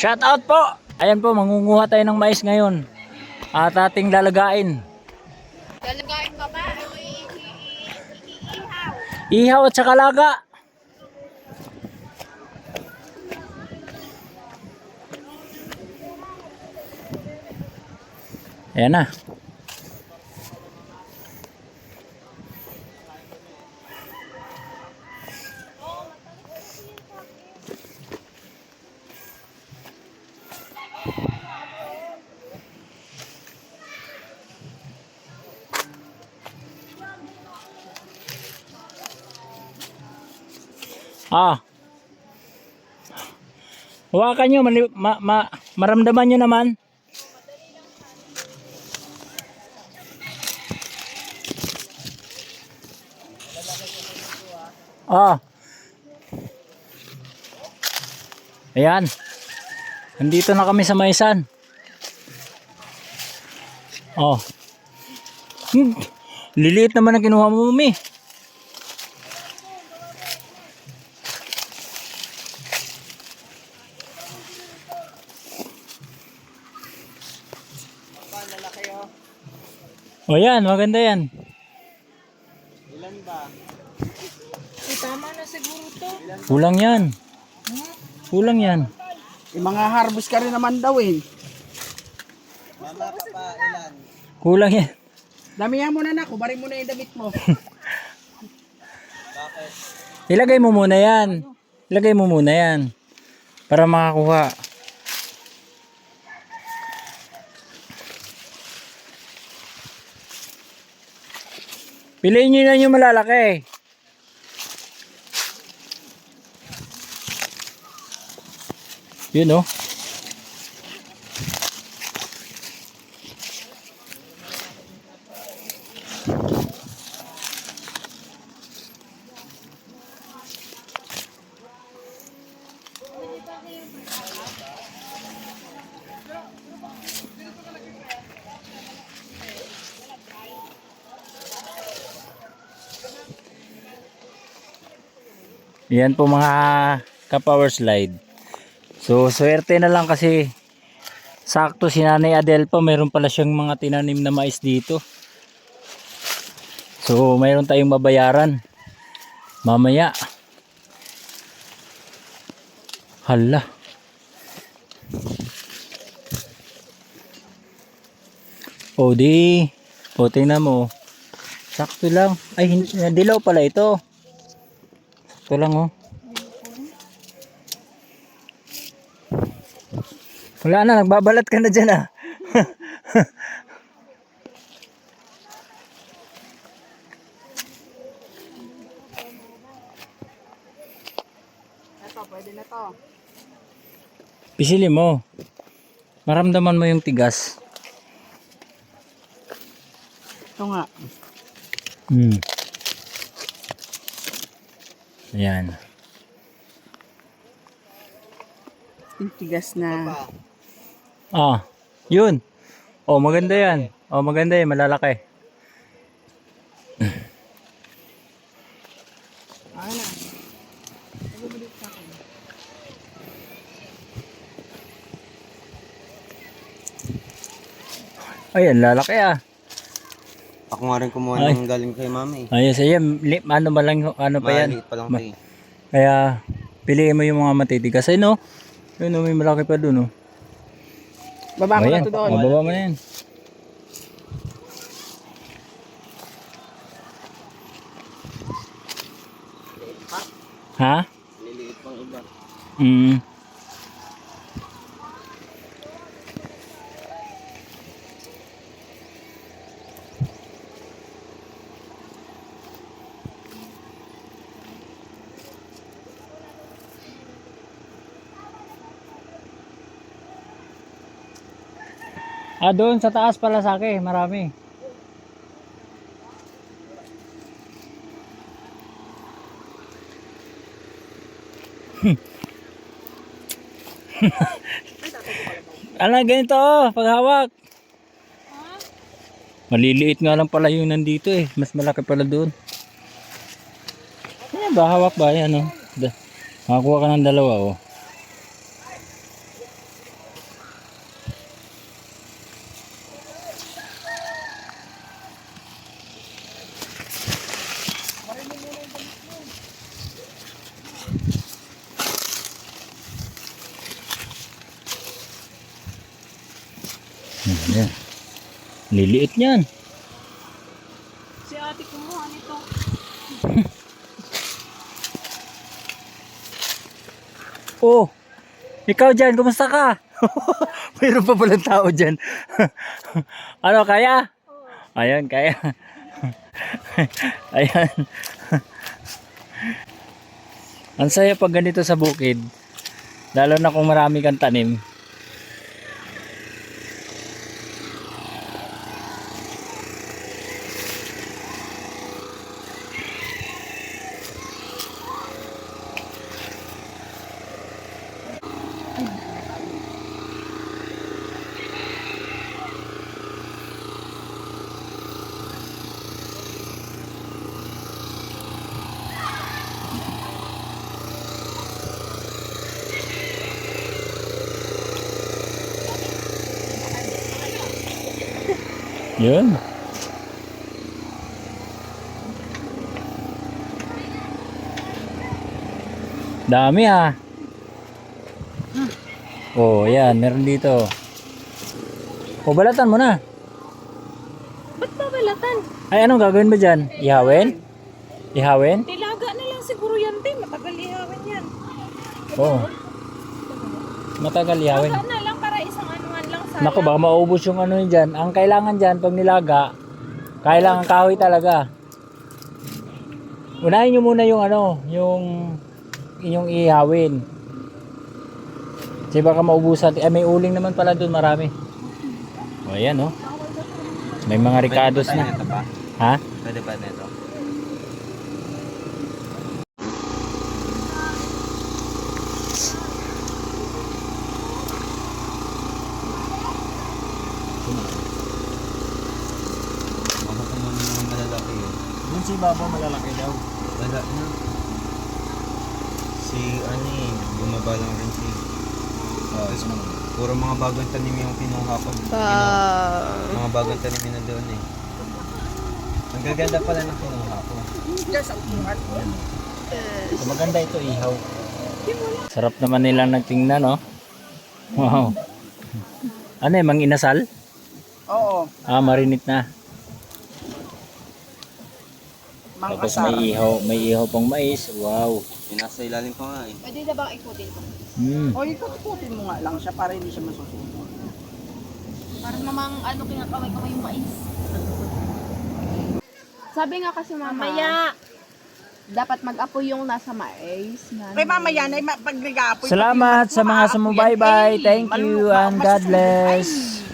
Shout out po! Ayan po, mangunguha tayo ng mais ngayon. At ating lalagain. Lalagayin pa ba? Iihaw. Ihaw at saka laga. Ayan na. Hawakan nyo, maramdaman nyo naman. Ayan. Nandito na kami sa Maisan. Liliit naman ang kinuha mo, Mami. Yan, maganda yan. Ilan ba? Tama na siguro to. Kulang yan. Kulang yan. Yung mga harvest ka rin naman daw eh. Mama ka pa, ilan? Kulang yan. Damihan mo na na, kubarin mo na yung damit mo. Bakit? Ilagay mo muna yan. Ilagay mo muna yan. Para makakuha. Piliin nyo na yung malalaki. Yun oh. Yan po mga ka-power slide. So swerte na lang kasi sakto si Nanay Adel pa, mayroon pala siyang mga tinanim na mais dito. So mayroon tayong mabayaran mamaya. Hala. O tingnan mo. Sakto lang. Ay, dilaw pala ito. Sakto lang oh. Wala na, nagbabalat ka na dyan ah. Ito, pwede na to. Pisili mo. Maramdaman mo yung tigas. Ito nga. Ayan. Yung tigas na. Yun. Maganda yan. Maganda yan, malalaki. Ano? Ayan, lalaki ah. Ako nga rin kumuha ng galing kay mami. Ayos, ayan. Ano ba lang, ano pa yan? Maliit pa lang tayo. Kaya, piliin mo yung mga matitigas. Ay no? Ayun oh, may malaki pa dun oh. Baba mo na to doon. Baba mo na yan. Ha? Liliit pang iba. Doon sa taas pala sa akin, marami. Ganito oh, paghawak. Maliliit nga lang pala yung nandito eh. Mas malaki pala doon. Ano ba, hawak ba yan oh? Makakuha ka ng dalawa oh. Yan. Liliit niyan. Si ate kumuha nito. Oh, ikaw dyan, kumusta ka? Mayroon pa palang tao dyan. Ano, kaya? Ayan, kaya. Ayan. Ang saya pag ganito sa bukid. Lalo na kung marami kang tanim. Yun. Dami ah. Oh, yan, meron dito. Oh, balatan mo na. Ba't babalatan? Ay, anong gagawin mo dyan? Ihawin? Ihawin? Tilaga na lang siguro yan, te. Matagal ihawin yan. Oo. Matagal ihawin. Tilaga na lang para isang anuhan lang sayang. Naku, baka maubos yung ano yun dyan. Ang kailangan dyan, pag nilaga, kailangan kahoy talaga. Unahin nyo muna yung ano, yung inyong ihawin. Kasi baka maubusan. Eh, may uling naman pala doon, marami. O, ayan, oh. May mga ricados na. Ito pa? Ha? Pwede ba nito? Baka kung ano naman malalaki yun. Yun si Baba malalaki daw. Wala na. Si Ani, bumaba lang rin si. Tapos puro mga bagong tanim yung kinuha ko. Mga bagong tanim na doon eh. Ang gaganda pala ng kinuha ko. So, maganda ito, ihaw. Sarap naman nilang nagtingnan, no? Wow. Ano eh, mang inasal? Oo, Ah, marinit na. mang Tapos asar. may ihaw pang mais. Wow. Pinasa ilalim ko nga eh. Pwede na bang ikutin ko? Hmm. O, ikot-ikutin mo nga lang siya para hindi siya masusunod. Para namang ano kinakaway-kaway yung mais. Sabi nga kasi mamaya, dapat mag-apoy yung nasa mais. Kay mamaya na, pag nag-aapoy. Salamat sa mga sumubaybay. Thank you and God bless.